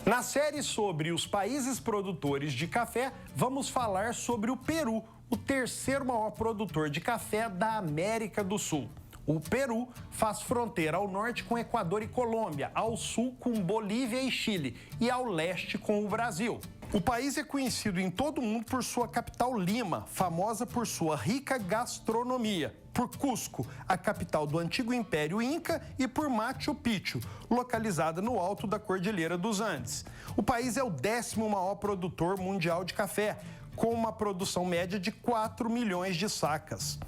Na série sobre os países produtores de café, vamos falar sobre o Peru, o terceiro maior produtor de café da América do Sul. O Peru faz fronteira ao norte com Equador e Colômbia, ao sul com Bolívia e Chile e ao leste com o Brasil. O país é conhecido em todo o mundo por sua capital Lima, famosa por sua rica gastronomia, por Cusco, a capital do antigo Império Inca, e por Machu Picchu, localizada no alto da Cordilheira dos Andes. O país é o 10º maior produtor mundial de café, com uma produção média de 4 milhões de sacas.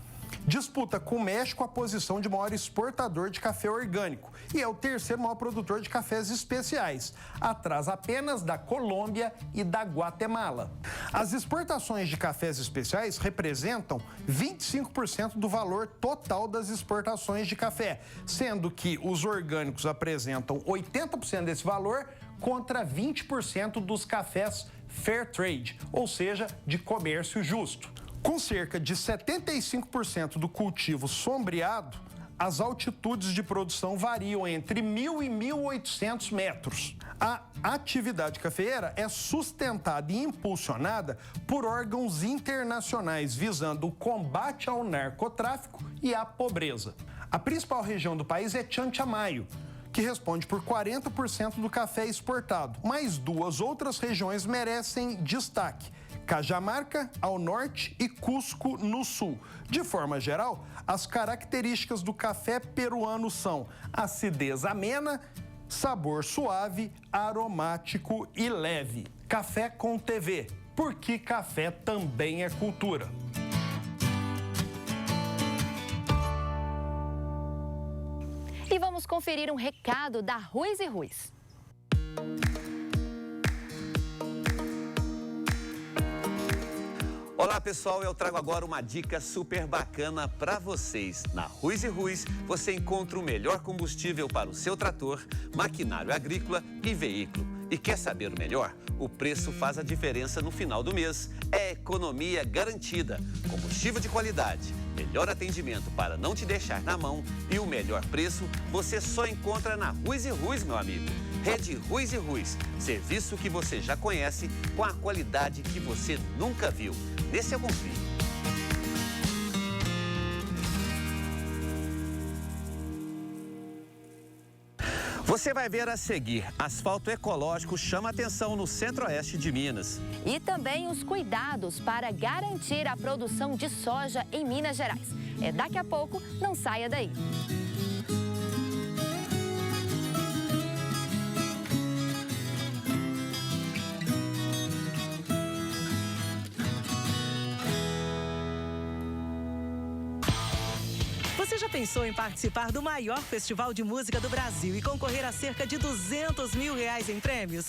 Disputa com o México a posição de maior exportador de café orgânico e é o terceiro maior produtor de cafés especiais, atrás apenas da Colômbia e da Guatemala. As exportações de cafés especiais representam 25% do valor total das exportações de café, sendo que os orgânicos apresentam 80% desse valor contra 20% dos cafés Fair Trade, ou seja, de comércio justo. Com cerca de 75% do cultivo sombreado, as altitudes de produção variam entre 1.000 e 1.800 metros. A atividade cafeeira é sustentada e impulsionada por órgãos internacionais visando o combate ao narcotráfico e à pobreza. A principal região do país é Chanchamayo, que responde por 40% do café exportado, mas duas outras regiões merecem destaque: Cajamarca, ao norte, e Cusco, no sul. De forma geral, as características do café peruano são acidez amena, sabor suave, aromático e leve. Café com TV, porque café também é cultura. E vamos conferir um recado da Ruiz e Ruiz. Olá pessoal, eu trago agora uma dica super bacana para vocês. Na Ruiz e Ruiz você encontra o melhor combustível para o seu trator, maquinário agrícola e veículo. E quer saber o melhor? O preço faz a diferença no final do mês. É economia garantida, combustível de qualidade, melhor atendimento para não te deixar na mão e o melhor preço você só encontra na Ruiz e Ruiz, meu amigo. Rede Ruiz e Ruiz, serviço que você já conhece com a qualidade que você nunca viu. Nesse eu confio. Você vai ver a seguir, asfalto ecológico chama atenção no centro-oeste de Minas. E também os cuidados para garantir a produção de soja em Minas Gerais. É daqui a pouco, não saia daí. Você já pensou em participar do maior festival de música do Brasil e concorrer a cerca de R$200 mil em prêmios?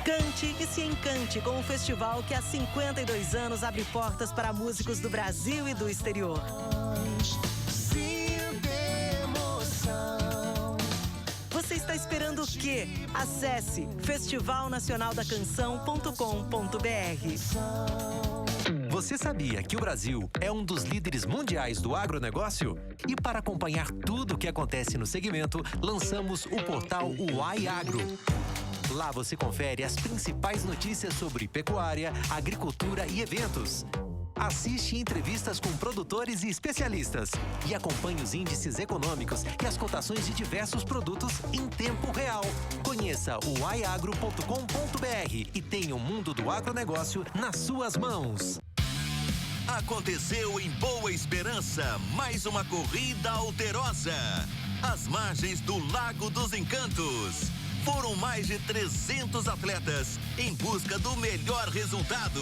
Cante e se encante com o festival que há 52 anos abre portas para músicos do Brasil e do exterior. Você está esperando o quê? Acesse festivalnacionaldacanção.com.br. Você sabia que o Brasil é um dos líderes mundiais do agronegócio? E para acompanhar tudo o que acontece no segmento, lançamos o portal Uai Agro. Lá você confere as principais notícias sobre pecuária, agricultura e eventos. Assiste entrevistas com produtores e especialistas e acompanhe os índices econômicos e as cotações de diversos produtos em tempo real. Conheça o uaiagro.com.br e tenha o mundo do agronegócio nas suas mãos. Aconteceu em Boa Esperança mais uma corrida alterosa. Às margens do Lago dos Encantos. Foram mais de 300 atletas em busca do melhor resultado.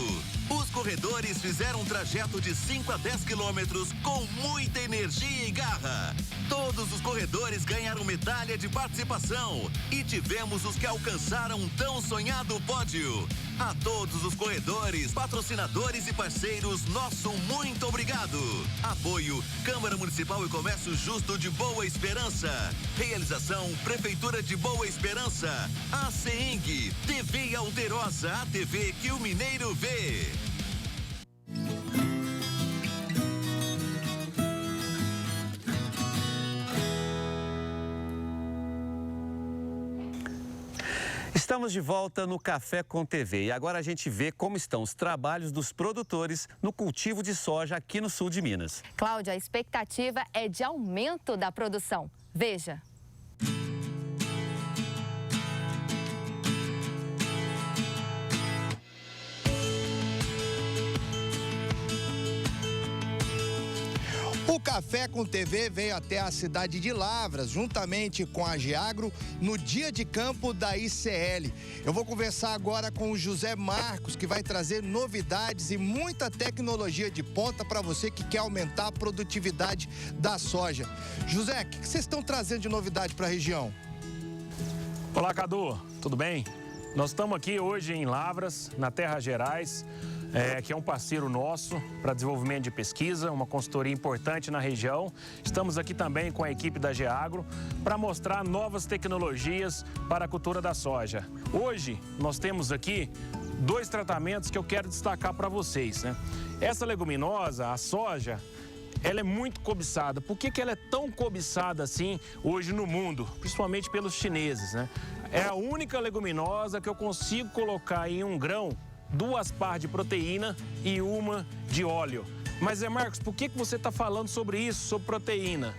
Os corredores fizeram um trajeto de 5 a 10 quilômetros com muita energia e garra. Todos os corredores ganharam medalha de participação e tivemos os que alcançaram um tão sonhado pódio. A todos os corredores, patrocinadores e parceiros, nosso muito obrigado. Apoio Câmara Municipal e Comércio Justo de Boa Esperança. Realização Prefeitura de Boa Esperança. A CENG, TV Alterosa, a TV que o mineiro vê. Estamos de volta no Café com TV e agora a gente vê como estão os trabalhos dos produtores no cultivo de soja aqui no sul de Minas. Cláudia, a expectativa é de aumento da produção. Veja. O Café com TV veio até a cidade de Lavras, juntamente com a Geagro, no dia de campo da ICL. Eu vou conversar agora com o José Marcos, que vai trazer novidades e muita tecnologia de ponta para você que quer aumentar a produtividade da soja. José, o que vocês estão trazendo de novidade para a região? Olá, Cadu, tudo bem? Nós estamos aqui hoje em Lavras, na Terra Gerais, que é um parceiro nosso para desenvolvimento de pesquisa, uma consultoria importante na região. Estamos aqui também com a equipe da Geagro para mostrar novas tecnologias para a cultura da soja. Hoje nós temos aqui 2 tratamentos que eu quero destacar para vocês, né? Essa leguminosa, a soja, ela é muito cobiçada. Por que ela é tão cobiçada assim hoje no mundo? Principalmente pelos chineses, né? É a única leguminosa que eu consigo colocar em um grão 2 partes de proteína e 1 de óleo. Mas, Zé Marcos, por que você está falando sobre isso, sobre proteína?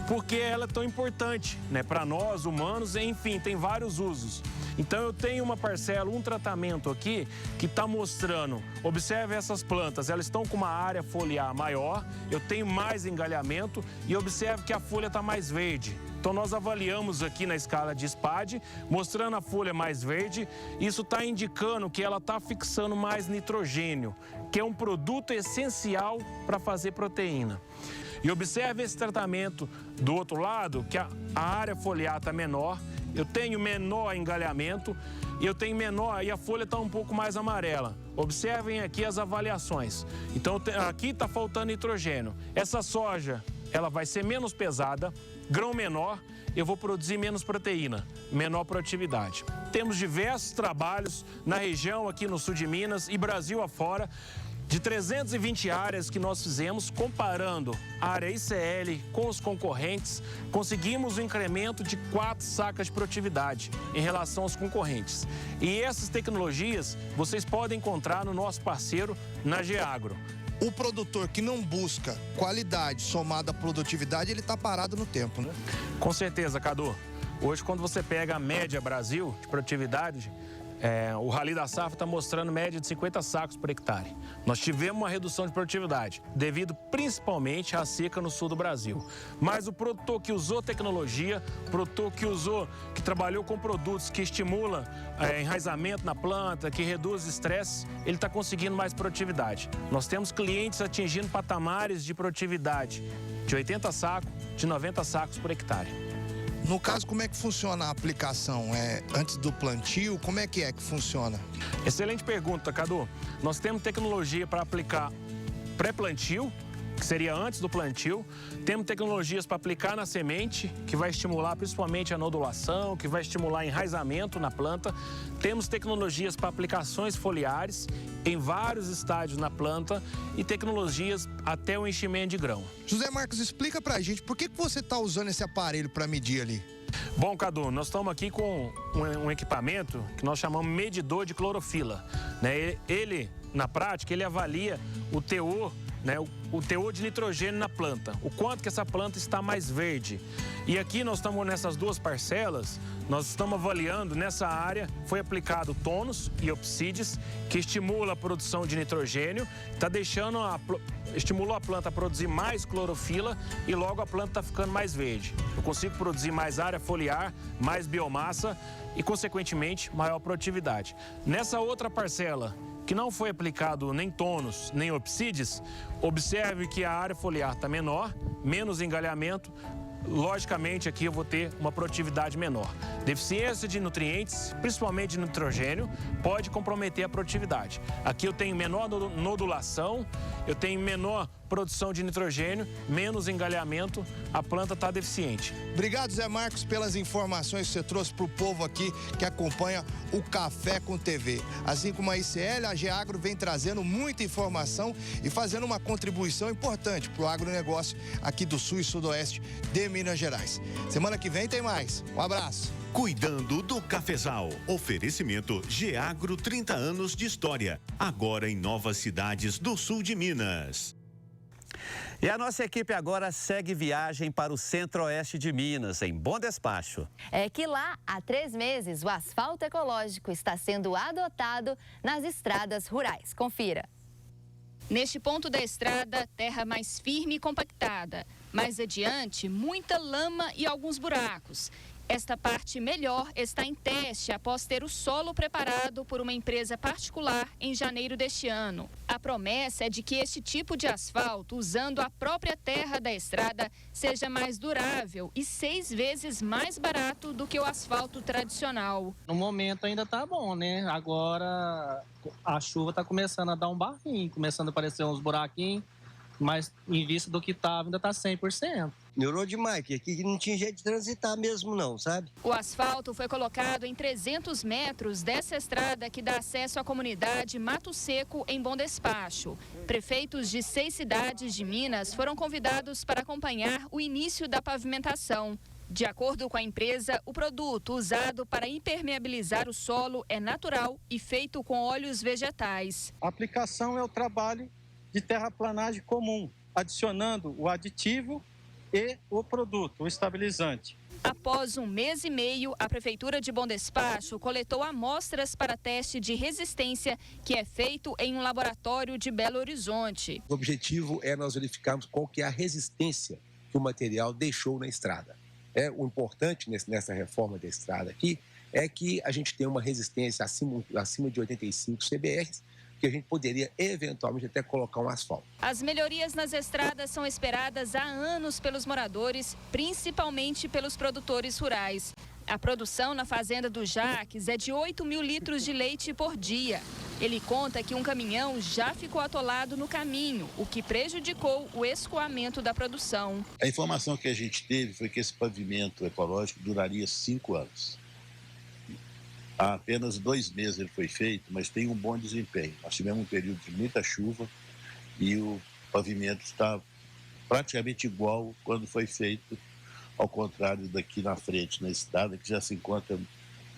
Porque ela é tão importante, né, para nós, humanos, enfim, tem vários usos. Então, eu tenho uma parcela, um tratamento aqui que está mostrando, observe essas plantas, elas estão com uma área foliar maior, eu tenho mais engalhamento e observe que a folha está mais verde. Então, nós avaliamos aqui na escala de SPAD, mostrando a folha mais verde. Isso está indicando que ela está fixando mais nitrogênio, que é um produto essencial para fazer proteína. E observe esse tratamento do outro lado, que a área foliar está menor, eu tenho menor engalhamento e eu tenho menor, e a folha está um pouco mais amarela. Observem aqui as avaliações. Então, aqui está faltando nitrogênio. Essa soja, ela vai ser menos pesada, grão menor, eu vou produzir menos proteína, menor produtividade. Temos diversos trabalhos na região aqui no sul de Minas e Brasil afora, de 320 áreas que nós fizemos, comparando a área ICL com os concorrentes, conseguimos um incremento de 4 sacas de produtividade em relação aos concorrentes. E essas tecnologias vocês podem encontrar no nosso parceiro, na Geagro. O produtor que não busca qualidade somada à produtividade, ele está parado no tempo, né? Com certeza, Cadu. Hoje, quando você pega a média Brasil de produtividade, o Rally da Safra está mostrando média de 50 sacos por hectare. Nós tivemos uma redução de produtividade, devido principalmente à seca no sul do Brasil. Mas o produtor que usou tecnologia, o produtor que trabalhou com produtos que estimulam enraizamento na planta, que reduz estresse, ele está conseguindo mais produtividade. Nós temos clientes atingindo patamares de produtividade de 80 sacos, de 90 sacos por hectare. No caso, como é que funciona a aplicação? Antes do plantio, como é que funciona? Excelente pergunta, Cadu. Nós temos tecnologia para aplicar pré-plantio, que seria antes do plantio. Temos tecnologias para aplicar na semente, que vai estimular principalmente a nodulação, que vai estimular enraizamento na planta. Temos tecnologias para aplicações foliares em vários estádios na planta e tecnologias até o enchimento de grão. José Marcos, explica pra gente por que você está usando esse aparelho para medir ali? Bom, Cadu, nós estamos aqui com um equipamento que nós chamamos medidor de clorofila, né? Ele, na prática, ele avalia o teor né, o teor de nitrogênio na planta, o quanto que essa planta está mais verde. E aqui nós estamos nessas duas parcelas, nós estamos avaliando nessa área, foi aplicado Tônus e Opsides, que estimula a produção de nitrogênio, estimulou a planta a produzir mais clorofila e logo a planta está ficando mais verde. Eu consigo produzir mais área foliar, mais biomassa e, consequentemente, maior produtividade. Nessa outra parcela, que não foi aplicado nem Tônus, nem Opsides, observe que a área foliar está menor, menos engalhamento, logicamente aqui eu vou ter uma produtividade menor. Deficiência de nutrientes, principalmente de nitrogênio, pode comprometer a produtividade. Aqui eu tenho menor nodulação, eu tenho menor produção de nitrogênio, menos engalhamento, a planta está deficiente. Obrigado, Zé Marcos, pelas informações que você trouxe para o povo aqui que acompanha o Café com TV. Assim como a ICL, a Geagro vem trazendo muita informação e fazendo uma contribuição importante para o agronegócio aqui do sul e sudoeste de Minas Gerais. Semana que vem tem mais. Um abraço. Cuidando do cafezal. Oferecimento Geagro, 30 anos de história. Agora em novas cidades do sul de Minas. E a nossa equipe agora segue viagem para o centro-oeste de Minas, em Bom Despacho. É que lá, há 3 meses, o asfalto ecológico está sendo adotado nas estradas rurais. Confira. Neste ponto da estrada, terra mais firme e compactada. Mais adiante, muita lama e alguns buracos. Esta parte melhor está em teste após ter o solo preparado por uma empresa particular em janeiro deste ano. A promessa é de que este tipo de asfalto, usando a própria terra da estrada, seja mais durável e 6 vezes mais barato do que o asfalto tradicional. No momento ainda tá bom, né? Agora a chuva tá começando a dar um barrinho, começando a aparecer uns buraquinhos, mas em vista do que estava, ainda está 100%. Melhorou demais, que aqui não tinha jeito de transitar mesmo não, sabe? O asfalto foi colocado em 300 metros dessa estrada que dá acesso à comunidade Mato Seco, em Bom Despacho. Prefeitos de 6 cidades de Minas foram convidados para acompanhar o início da pavimentação. De acordo com a empresa, o produto usado para impermeabilizar o solo é natural e feito com óleos vegetais. A aplicação é o trabalho de terraplanagem comum, adicionando o aditivo e o produto, o estabilizante. Após 1 mês e meio, a Prefeitura de Bom Despacho coletou amostras para teste de resistência, que é feito em um laboratório de Belo Horizonte. O objetivo é nós verificarmos qual que é a resistência que o material deixou na estrada. O importante nessa reforma da estrada aqui é que a gente tem uma resistência acima de 85 CBRs, que a gente poderia eventualmente até colocar um asfalto. As melhorias nas estradas são esperadas há anos pelos moradores, principalmente pelos produtores rurais. A produção na fazenda do Jaques é de 8 mil litros de leite por dia. Ele conta que um caminhão já ficou atolado no caminho, o que prejudicou o escoamento da produção. A informação que a gente teve foi que esse pavimento ecológico duraria 5 anos. Há apenas 2 meses ele foi feito, mas tem um bom desempenho. Nós tivemos um período de muita chuva e o pavimento está praticamente igual quando foi feito, ao contrário daqui na frente, na estrada, que já se encontra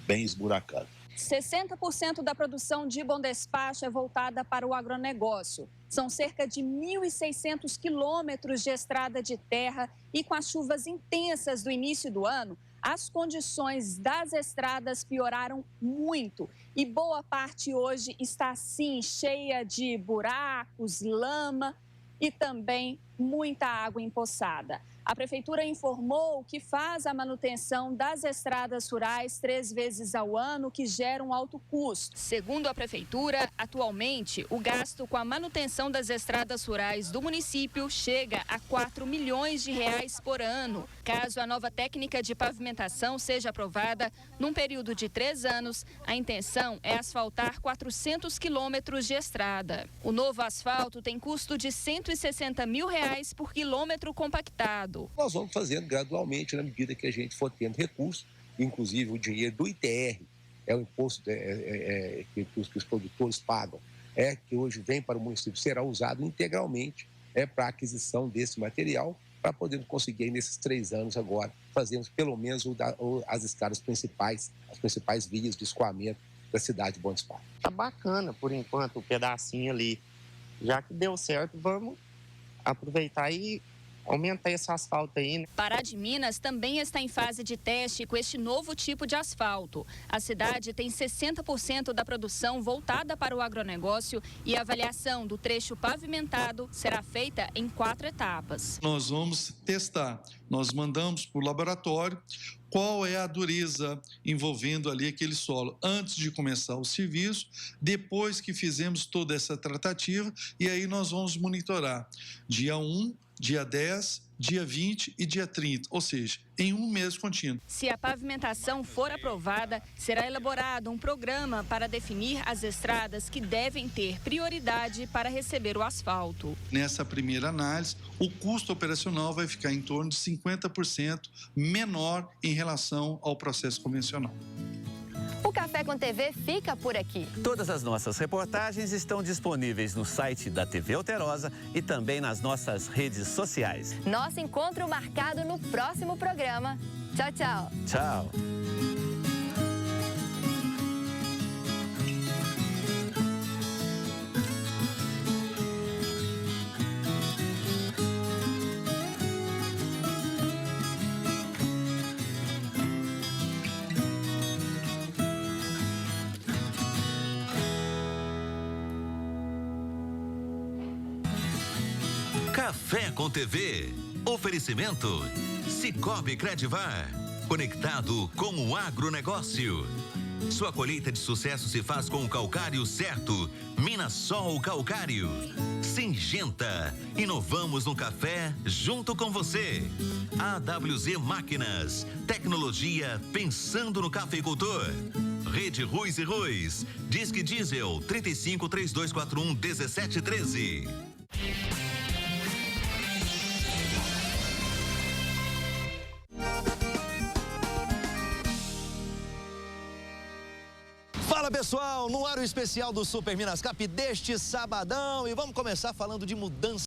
bem esburacado. 60% da produção de Bom Despacho é voltada para o agronegócio. São cerca de 1.600 quilômetros de estrada de terra e com as chuvas intensas do início do ano, as condições das estradas pioraram muito e boa parte hoje está assim, cheia de buracos, lama e também muita água empoçada. A Prefeitura informou que faz a manutenção das estradas rurais 3 vezes ao ano, que gera um alto custo. Segundo a Prefeitura, atualmente, o gasto com a manutenção das estradas rurais do município chega a 4 milhões de reais por ano. Caso a nova técnica de pavimentação seja aprovada, num período de 3 anos, a intenção é asfaltar 400 quilômetros de estrada. O novo asfalto tem custo de R$ 160 mil por quilômetro compactado. Nós vamos fazendo gradualmente na medida que a gente for tendo recursos, inclusive o dinheiro do ITR, é o imposto que os produtores pagam, que hoje vem para o município, será usado integralmente para a aquisição desse material, para poder conseguir nesses 3 anos agora, fazermos pelo menos as estradas principais, as principais vias de escoamento da cidade de Bom Despacho. Tá bacana, por enquanto, o pedacinho ali. Já que deu certo, vamos aproveitar e aumentar esse asfalto aí, né? Pará de Minas também está em fase de teste com este novo tipo de asfalto. A cidade tem 60% da produção voltada para o agronegócio e a avaliação do trecho pavimentado será feita em 4 etapas. Nós vamos testar, nós mandamos para o laboratório qual é a dureza envolvendo ali aquele solo antes de começar o serviço, depois que fizemos toda essa tratativa, e aí nós vamos monitorar dia 1, dia 10, dia 20 e dia 30, ou seja, em um mês contínuo. Se a pavimentação for aprovada, será elaborado um programa para definir as estradas que devem ter prioridade para receber o asfalto. Nessa primeira análise, o custo operacional vai ficar em torno de 50% menor em relação ao processo convencional. O Café com TV fica por aqui. Todas as nossas reportagens estão disponíveis no site da TV Alterosa e também nas nossas redes sociais. Nosso encontro marcado no próximo programa. Tchau, tchau. Tchau. Café com TV. Oferecimento Cicobi Credivar. Conectado com o agronegócio. Sua colheita de sucesso se faz com o calcário certo. Minasol Calcário. Singenta. Inovamos no café junto com você. AWZ Máquinas. Tecnologia pensando no cafeicultor. Rede Ruiz e Ruiz. Disque Diesel 3532411713. Fala pessoal, no ar o especial do Super Minas Cap deste sabadão e vamos começar falando de mudança